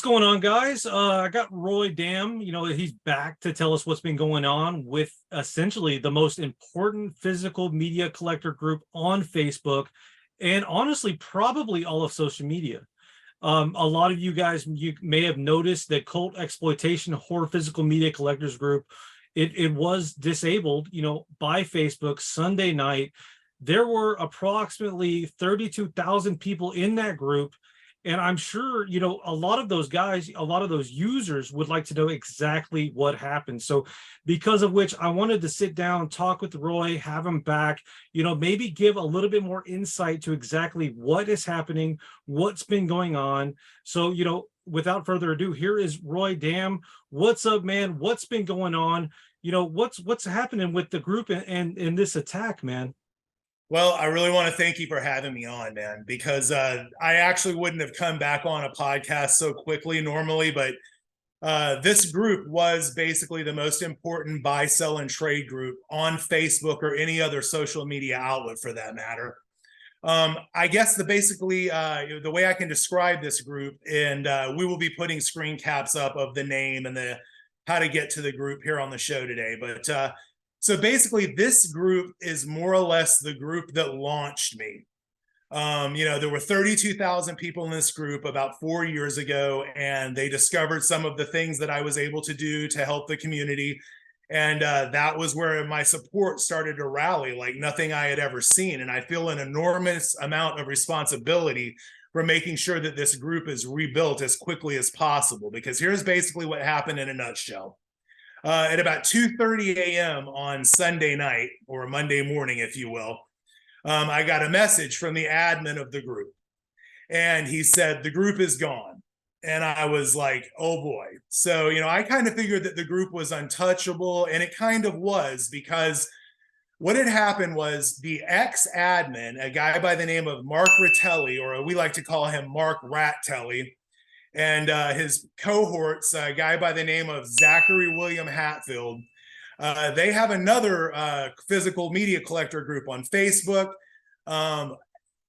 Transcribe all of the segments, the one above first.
What's going on, guys? I got Roy Damm. He's back to tell us what's been going on with essentially the most important physical media collector group on Facebook, and honestly, probably all of social media. A lot of you guys, you may have noticed that cult exploitation horror physical media collectors group, it was disabled, by Facebook Sunday night. There were approximately 32,000 people in that group. And I'm sure, a lot of those guys, a lot of those users would like to know exactly what happened. So because of which I wanted to sit down, talk with Roy, have him back, maybe give a little bit more insight to exactly what is happening, what's been going on. So, without further ado, here is Roy Damm. What's up, man? What's been going on? What's happening with the group and in this attack, man? Well, I really want to thank you for having me on, man, because I actually wouldn't have come back on a podcast so quickly normally, but this group was basically the most important buy, sell, and trade group on Facebook or any other social media outlet for that matter. I guess the way I can describe this group, and we will be putting screen caps up of the name and the how to get to the group here on the show today, but so basically, this group is more or less the group that launched me. There were 32,000 people in this group about 4 years ago, and they discovered some of the things that I was able to do to help the community. And that was where my support started to rally like nothing I had ever seen. And I feel an enormous amount of responsibility for making sure that this group is rebuilt as quickly as possible, because here's basically what happened in a nutshell. At about 2:30 a.m. on Sunday night, or Monday morning, if you will, I got a message from the admin of the group. And he said, the group is gone. And I was like, oh boy. So, I kind of figured that the group was untouchable, and it kind of was, because what had happened was the ex-admin, a guy by the name of Mark Ratelli, or we like to call him Mark Rattelli, and his cohorts, a guy by the name of Zachary William Hatfield. They have another physical media collector group on Facebook.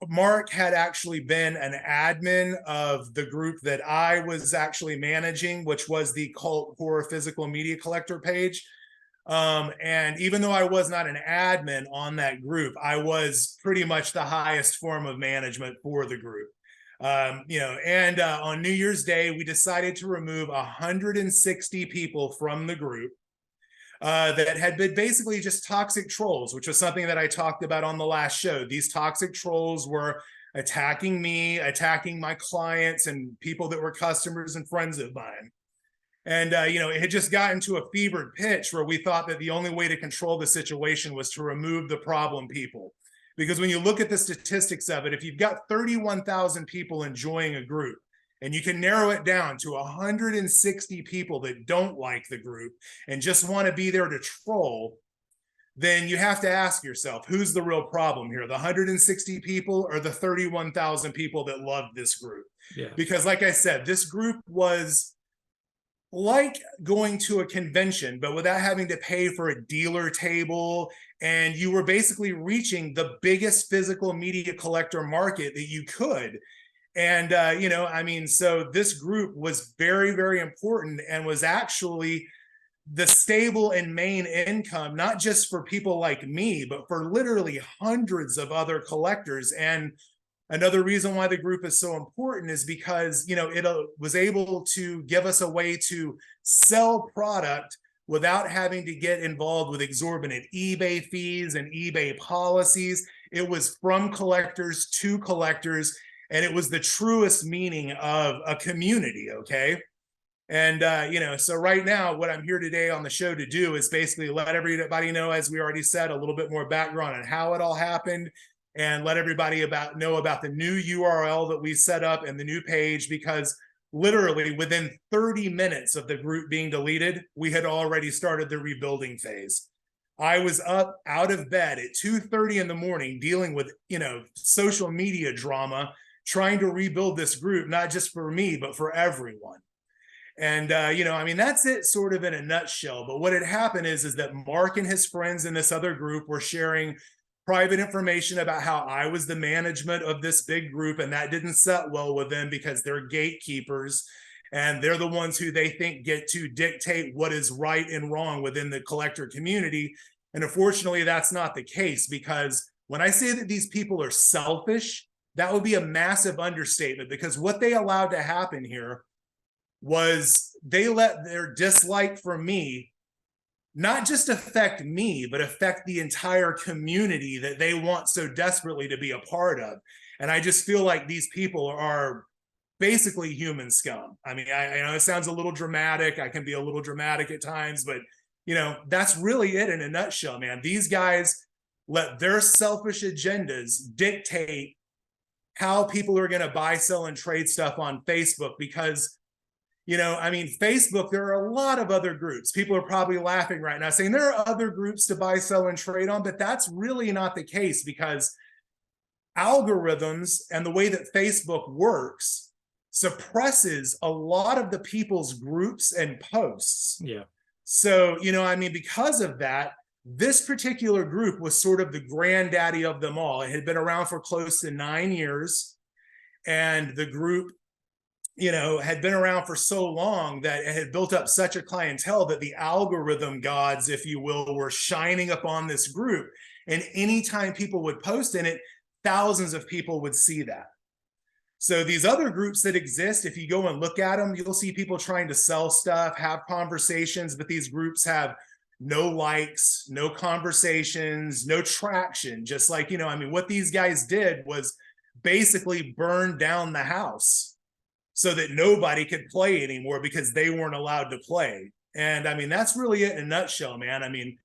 Mark had actually been an admin of the group that I was actually managing, which was the Cult Horror Physical Media Collector page. And even though I was not an admin on that group, I was pretty much the highest form of management for the group. On New Year's Day, we decided to remove 160 people from the group that had been basically just toxic trolls, which was something that I talked about on the last show. These toxic trolls were attacking me, attacking my clients and people that were customers and friends of mine. And, it had just gotten to a fevered pitch where we thought that the only way to control the situation was to remove the problem people. Because when you look at the statistics of it, if you've got 31,000 people enjoying a group, and you can narrow it down to 160 people that don't like the group and just want to be there to troll, then you have to ask yourself, who's the real problem here? The 160 people or the 31,000 people that love this group? Yeah. Because like I said, this group was like going to a convention, but without having to pay for a dealer table. And you were basically reaching the biggest physical media collector market that you could. And, so this group was very, very important and was actually the stable and main income, not just for people like me, but for literally hundreds of other collectors. And another reason why the group is so important is because, it was able to give us a way to sell product without having to get involved with exorbitant eBay fees and eBay policies. It was from collectors to collectors, and it was the truest meaning of a community, okay? And, so right now, what I'm here today on the show to do is basically let everybody know, as we already said, a little bit more background on how it all happened, and let everybody know about the new URL that we set up and the new page, because literally within 30 minutes of the group being deleted, we had already started the rebuilding phase. I was up out of bed at 2:30 in the morning dealing with, social media drama, trying to rebuild this group, not just for me, but for everyone. And, that's it sort of in a nutshell. But what had happened is that Mark and his friends in this other group were sharing private information about how I was the management of this big group, and that didn't set well with them because they're gatekeepers. and they're the ones who they think get to dictate what is right and wrong within the collector community. And unfortunately, that's not the case, because when I say that these people are selfish, that would be a massive understatement, because what they allowed to happen here was they let their dislike for me not just affect me, but affect the entire community that they want so desperately to be a part of. And I just feel like these people are basically human scum. I mean, I know it sounds a little dramatic. I can be a little dramatic at times, but that's really it in a nutshell, man. These guys let their selfish agendas dictate how people are going to buy, sell, and trade stuff on Facebook, because Facebook, there are a lot of other groups. People are probably laughing right now saying there are other groups to buy, sell, and trade on, but that's really not the case, because algorithms and the way that Facebook works suppresses a lot of the people's groups and posts. Yeah. So, because of that, this particular group was sort of the granddaddy of them all. It had been around for close to 9 years, and the group had been around for so long that it had built up such a clientele that the algorithm gods, if you will, were shining upon this group. And anytime people would post in it, thousands of people would see that. So these other groups that exist, if you go and look at them, you'll see people trying to sell stuff, have conversations, but these groups have no likes, no conversations, no traction. Just like, what these guys did was basically burn down the house so that nobody could play anymore because they weren't allowed to play. And that's really it in a nutshell, man.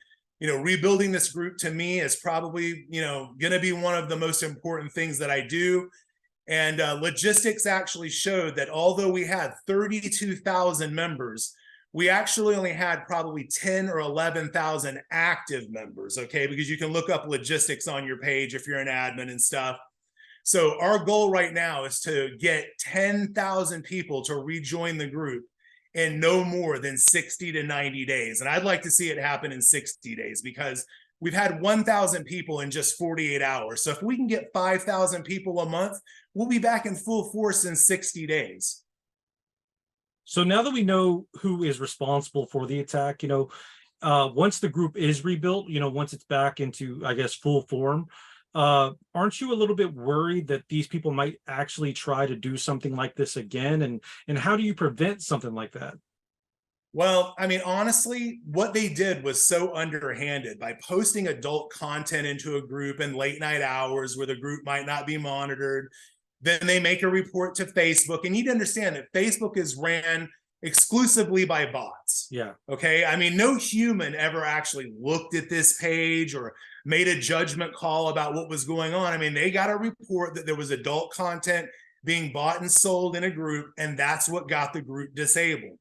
Rebuilding this group to me is probably, going to be one of the most important things that I do. And logistics actually showed that although we had 32,000 members, we actually only had probably 10 or 11,000 active members, okay? Because you can look up logistics on your page if you're an admin and stuff. So our goal right now is to get 10,000 people to rejoin the group in no more than 60 to 90 days. And I'd like to see it happen in 60 days, because we've had 1,000 people in just 48 hours. So if we can get 5,000 people a month, we'll be back in full force in 60 days. So now that we know who is responsible for the attack, once the group is rebuilt, once it's back into, I guess, full form, aren't you a little bit worried that these people might actually try to do something like this again? And how do you prevent something like that? Well, honestly, what they did was so underhanded by posting adult content into a group in late night hours where the group might not be monitored. Then they make a report to Facebook. And you need to understand that Facebook is ran exclusively by bots. Yeah. Okay. No human ever actually looked at this page or made a judgment call about what was going on. They got a report that there was adult content being bought and sold in a group, and that's what got the group disabled.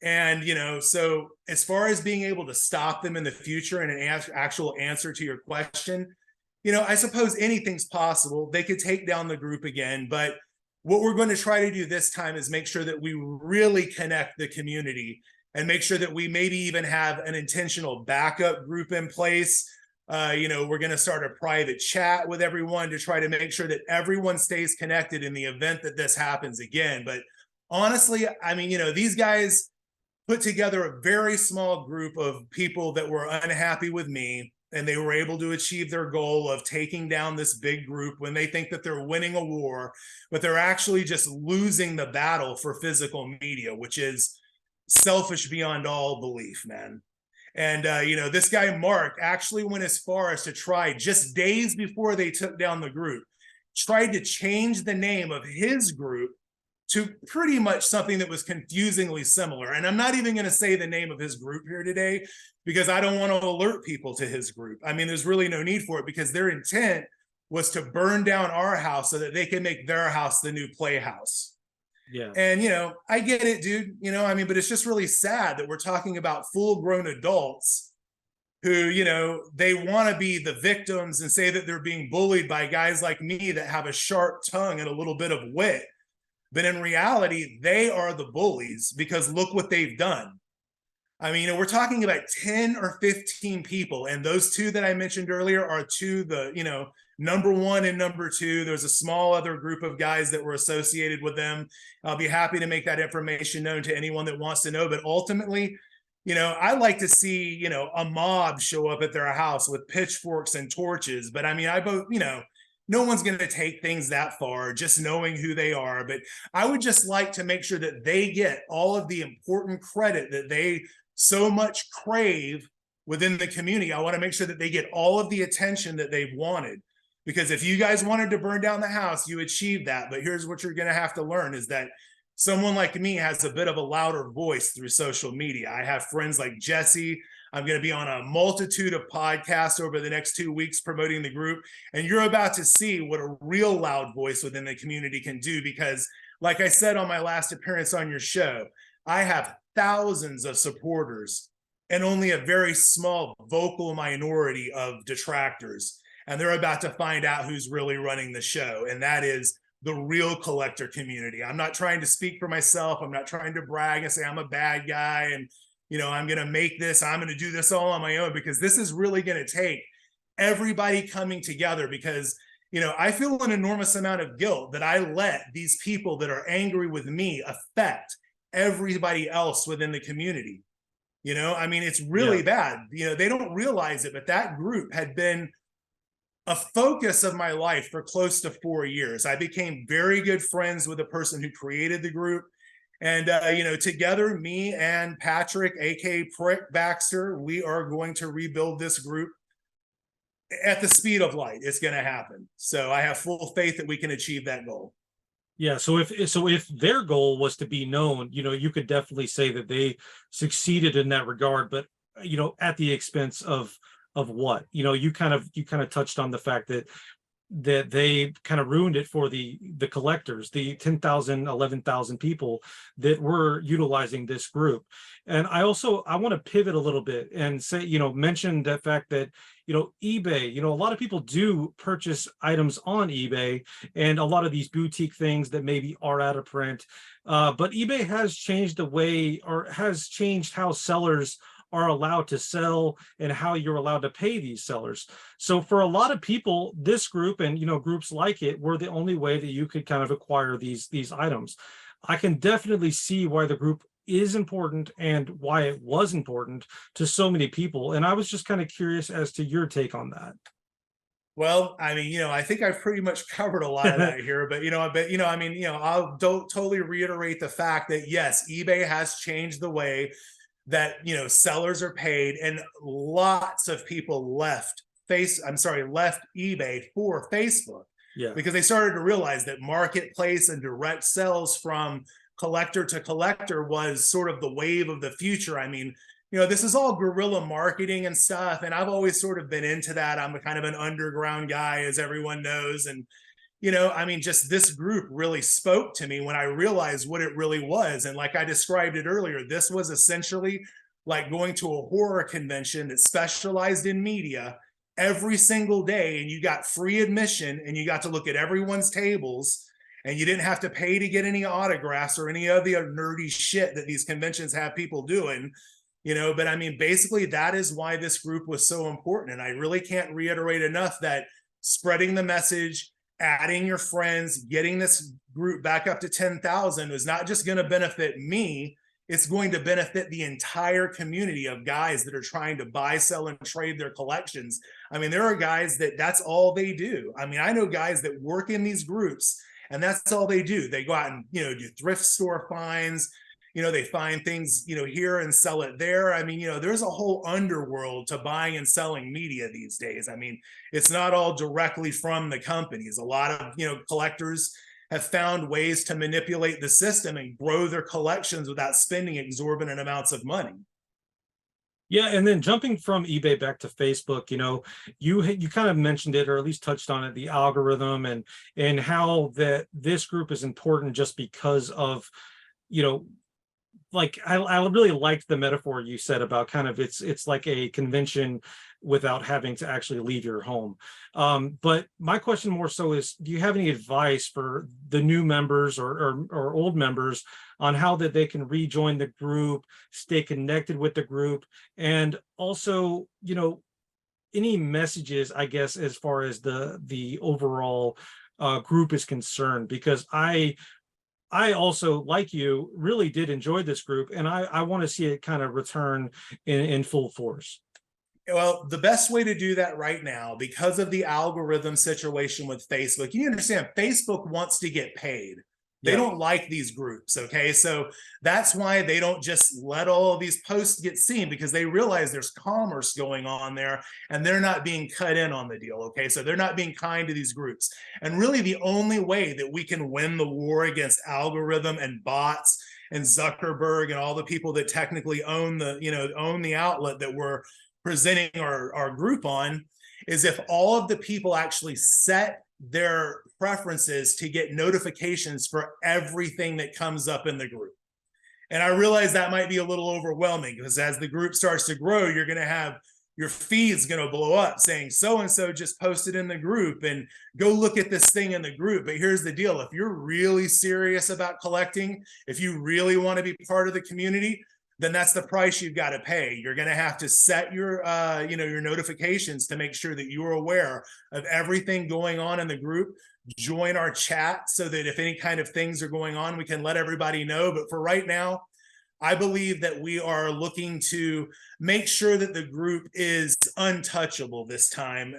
And, so as far as being able to stop them in the future and an actual answer to your question, I suppose anything's possible. They could take down the group again, but what we're going to try to do this time is make sure that we really connect the community and make sure that we maybe even have an intentional backup group in place. We're going to start a private chat with everyone to try to make sure that everyone stays connected in the event that this happens again. But honestly, these guys put together a very small group of people that were unhappy with me, and they were able to achieve their goal of taking down this big group when they think that they're winning a war, but they're actually just losing the battle for physical media, which is selfish beyond all belief, man. And, this guy, Mark, actually went as far as to try, just days before they took down the group, tried to change the name of his group to pretty much something that was confusingly similar. And I'm not even going to say the name of his group here today, because I don't want to alert people to his group. There's really no need for it, because their intent was to burn down our house so that they can make their house the new playhouse. Yeah. And, I get it, dude, but it's just really sad that we're talking about full-grown adults who, they want to be the victims and say that they're being bullied by guys like me that have a sharp tongue and a little bit of wit. But in reality, they are the bullies, because look what they've done. We're talking about 10 or 15 people. And those two that I mentioned earlier are two, number one and number two. There's a small other group of guys that were associated with them. I'll be happy to make that information known to anyone that wants to know. But ultimately, I like to see, a mob show up at their house with pitchforks and torches. But I mean, no one's going to take things that far, just knowing who they are. But I would just like to make sure that they get all of the important credit that they so much crave within the community. I want to make sure that they get all of the attention that they've wanted. Because if you guys wanted to burn down the house, you achieved that. But here's what you're going to have to learn is that someone like me has a bit of a louder voice through social media. I have friends like Jesse. I'm going to be on a multitude of podcasts over the next 2 weeks promoting the group. And you're about to see what a real loud voice within the community can do. Because like I said on my last appearance on your show, I have thousands of supporters and only a very small vocal minority of detractors. And they're about to find out who's really running the show. And that is the real collector community. I'm not trying to speak for myself. I'm not trying to brag and say I'm a bad guy and, I'm going to make this, I'm going to do this all on my own, because this is really going to take everybody coming together. Because, I feel an enormous amount of guilt that I let these people that are angry with me affect everybody else within the community. It's really bad. They don't realize it, but that group had been a focus of my life for close to 4 years. I became very good friends with the person who created the group. And, together, me and Patrick, aka Prick Baxter, we are going to rebuild this group at the speed of light. It's going to happen. So I have full faith that we can achieve that goal. Yeah, so if their goal was to be known, you could definitely say that they succeeded in that regard, but at the expense of what? You kind of touched on the fact that they kind of ruined it for the collectors, the 10,000, 11,000 people that were utilizing this group. And I want to pivot a little bit and say, mention the fact that, eBay, a lot of people do purchase items on eBay, and a lot of these boutique things that maybe are out of print. But eBay has changed the way, or has changed how sellers are allowed to sell and how you're allowed to pay these sellers. So for a lot of people, this group and groups like it were the only way that you could kind of acquire these items. I can definitely see why the group is important and why it was important to so many people. And I was just kind of curious as to your take on that. Well, I think I've pretty much covered a lot of that here, but I'll totally reiterate the fact that yes, eBay has changed the way that sellers are paid, and lots of people left eBay for Facebook. Yeah, because they started to realize that marketplace and direct sales from collector to collector was sort of the wave of the future. This is all guerrilla marketing and stuff, and I've always sort of been into that. I'm a kind of an underground guy, as everyone knows, and just this group really spoke to me when I realized what it really was. And like I described it earlier, this was essentially like going to a horror convention that specialized in media every single day, and you got free admission and you got to look at everyone's tables, and you didn't have to pay to get any autographs or any of the nerdy shit that these conventions have people doing. But basically that is why this group was so important. And I really can't reiterate enough that spreading the message, adding your friends, getting this group back up to 10,000 is not just going to benefit me, it's going to benefit the entire community of guys that are trying to buy, sell, and trade their collections. There are guys that's all they do. I know guys that work in these groups and that's all they do. They go out and, do thrift store finds, they find things, here and sell it there. There's a whole underworld to buying and selling media these days. It's not all directly from the companies. A lot of, collectors have found ways to manipulate the system and grow their collections without spending exorbitant amounts of money. Yeah, and then jumping from eBay back to Facebook, you kind of mentioned it, or at least touched on it, the algorithm and how that this group is important just because of, like I really liked the metaphor you said about kind of it's like a convention without having to actually leave your home. But my question more so is, do you have any advice for the new members or old members on how that they can rejoin the group, stay connected with the group, and also, any messages, I guess, as far as the overall group is concerned, because I also, like you, really did enjoy this group, and I want to see it kind of return in full force. Well, the best way to do that right now, because of the algorithm situation with Facebook, you understand Facebook wants to get paid. They Yeah. don't like these groups. Okay. So that's why they don't just let all of these posts get seen, because they realize there's commerce going on there and they're not being cut in on the deal. Okay. So they're not being kind to these groups. And really, the only way that we can win the war against algorithm and bots and Zuckerberg and all the people that technically own the outlet that we're presenting our group on, is if all of the people actually set their preferences to get notifications for everything that comes up in the group. And I realize that might be a little overwhelming, because as the group starts to grow, you're going to have your feed's going to blow up saying so-and-so just posted in the group and go look at this thing in the group. But here's the deal. If you're really serious about collecting, if you really want to be part of the community, then that's the price you've got to pay. You're going to have to set your notifications to make sure that you're aware of everything going on in the group. Join our chat so that if any kind of things are going on, we can let everybody know. But for right now, I believe that we are looking to make sure that the group is untouchable this time.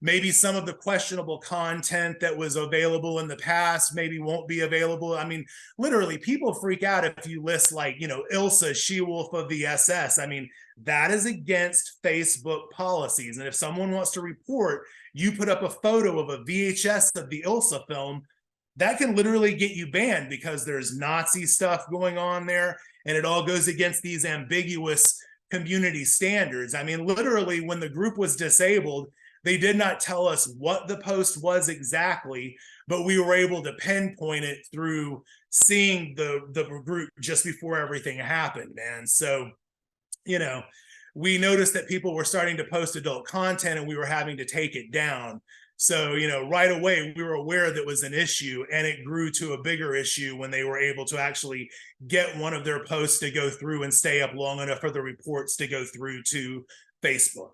Maybe some of the questionable content that was available in the past maybe won't be available. I mean, literally, people freak out if you list like, Ilsa, she-wolf of the SS. I mean, that is against Facebook policies. And if someone wants to report, you put up a photo of a VHS of the Ilsa film, that can literally get you banned, because there's Nazi stuff going on there, and it all goes against these ambiguous community standards. I mean, literally, when the group was disabled, they did not tell us what the post was exactly, but we were able to pinpoint it through seeing the group just before everything happened, man. So, we noticed that people were starting to post adult content and we were having to take it down. So, right away, we were aware that was an issue, and it grew to a bigger issue when they were able to actually get one of their posts to go through and stay up long enough for the reports to go through to Facebook.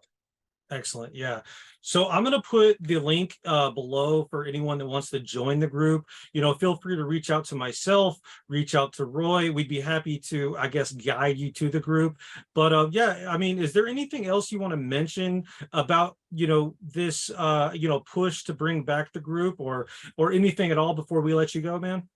Excellent. Yeah. So I'm going to put the link below for anyone that wants to join the group. Feel free to reach out to myself, reach out to Roy. We'd be happy to, I guess, guide you to the group. But yeah, I mean, is there anything else you want to mention about, this, push to bring back the group, or anything at all before we let you go, man?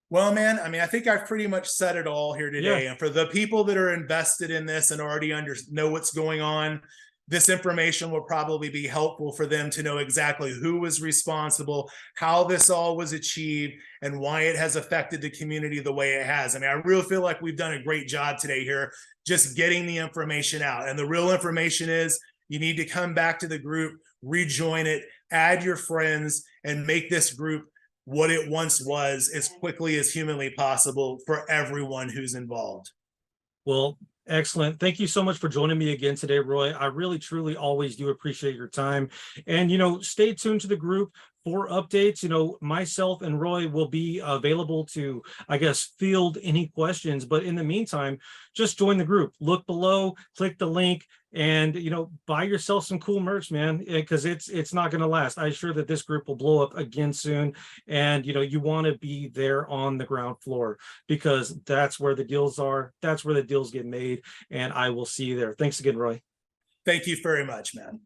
Well, man, I mean, I think I've pretty much said it all here today. Yeah. And for the people that are invested in this and already know what's going on, this information will probably be helpful for them to know exactly who was responsible, how this all was achieved, and why it has affected the community the way it has. I mean, I really feel like we've done a great job today here, just getting the information out. And the real information is you need to come back to the group, rejoin it, add your friends, and make this group what it once was as quickly as humanly possible for everyone who's involved. Well, excellent. Thank you so much for joining me again today, Roy. I really, truly always do appreciate your time. And, stay tuned to the group for updates. Myself and Roy will be available to, I guess, field any questions. But in the meantime, just join the group. Look below, click the link, and buy yourself some cool merch, man, because it's not going to last. I'm sure that this group will blow up again soon, and you want to be there on the ground floor, because that's where the deals are, that's where the deals get made, and I will see you there. Thanks again, Roy. Thank you very much, man.